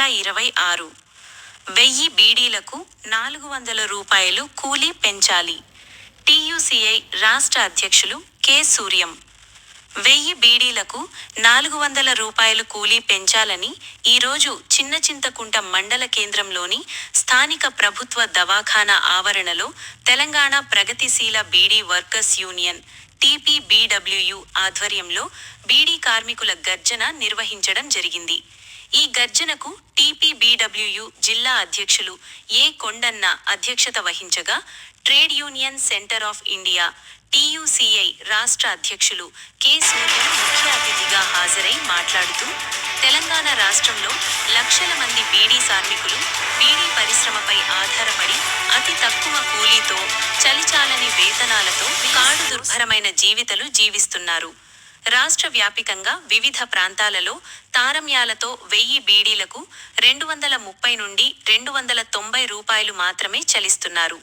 2026. 1000 బీడీలకు 400 రూపాయలు కూలీ పెంచాలి. టీయూసీఐ రాష్ట్ర అధ్యక్షులు కె. సూర్యం. 1000 బీడీలకు 400 రూపాయలు కూలీ పెంచాలని ఈరోజు చిన్నచింతకుంట మండల కేంద్రంలోని స్థానిక ప్రభుత్వ దవాఖానా ఆవరణలో తెలంగాణ ప్రగతిశీల బీడీ వర్కర్స్ యూనియన్ (టీపీబీడబ్ల్యూయూ) ఆధ్వర్యంలో బీడీ కార్మికుల గర్జన నిర్వహించడం జరిగింది. ఈ గర్జనకు టీపీబీడబ్ల్యూయూ జిల్లా అధ్యక్షులు ఏ. కొండన్న అధ్యక్షత వహించగా, trade union centre of India (TUCI) రాష్ట్ర అధ్యక్షులు కె. సూర్యం ముఖ్య అతిథిగా హాజరై మాట్లాడుతూ, తెలంగాణ రాష్ట్రంలో లక్షల మంది బీడీ కార్మికులు బీడీ పరిశ్రమపై ఆధారపడి అతి తక్కువ కూలీతో, చలిచాలని వేతనాలతో కాడు దుర్భరమైన జీవితాలు జీవిస్తున్నారు. రాష్ట్ర వ్యాపికంగా వివిధ ప్రాంతాలలో తారమ్యాలతో 1000 బీడీలకు 230 నుండి 290 రూపాయలు మాత్రమే చెల్లిస్తున్నారు.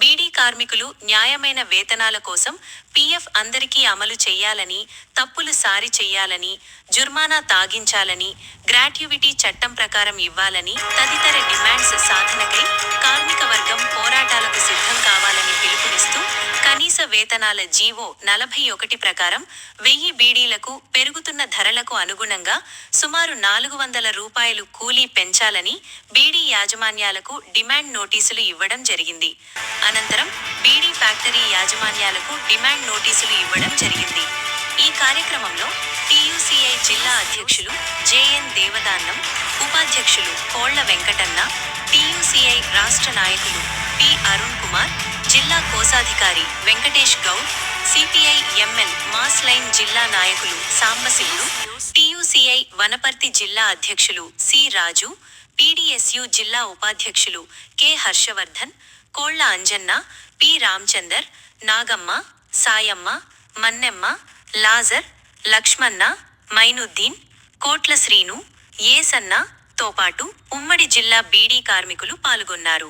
బీడీ కార్మికులు న్యాయమైన వేతనాల కోసం పీఎఫ్ అందరికీ అమలు చేయాలని, తప్పులు సారి చేయాలని, జుర్మానా తాగించాలని, గ్రాట్యుయిటీ చట్టం ప్రకారం ఇవ్వాలని తదితర డిమాండ్స్ సాధనకై కార్మిక వర్గం పోరాటాలకు సిద్ధం కావాలని పిలుపునిస్తూ, కనీస వేతనాల జీవో 41 ప్రకారం 1000 బీడీలకు పెరుగుతున్న ధరలకు అనుగుణంగా సుమారు 400 రూపాయలు కూలీ పెంచాలని బీడీ యాజమాన్యాలకు డిమాండ్ నోటీసులు ఇవ్వడం జరిగింది. అనంతరం బీడీ ఫ్యాక్టరీ యాజమాన్యాలకు డిమాండ్ నోటీసులు ఇవ్వడం జరిగింది. ఈ కార్యక్రమంలో టీయూసీఐ జిల్లా అధ్యక్షులు జె.ఎన్. దేవదాన్నం, ఉపాధ్యక్షులు కోళ్ల వెంకటన్న, టీయూసీఐ రాష్ట్ర నాయకులు పి. అరుణ్ కుమార్, జిల్లా కోశాధికారి Venkatesh Goud, CPI ML mass line జిల్లా నాయకులు సాంబశివుడు, టీయూసీఐ వనపర్తి జిల్లా అధ్యక్షులు సి. రాజు, పీడీఎస్యూ జిల్లా ఉపాధ్యక్షులు కె. హర్షవర్ధన్, కోళ్ల అంజన్న, పి. రామచందర్, నాగమ్మ, సాయమ్మ, మన్నెమ్మ, లాజర్, లక్ష్మణ, మైనుద్దీన్, కోట్ల శ్రీను, ఏసన్న తోపాటు ఉమ్మడి జిల్లా బీడీ కార్మికులు పాల్గొన్నారు.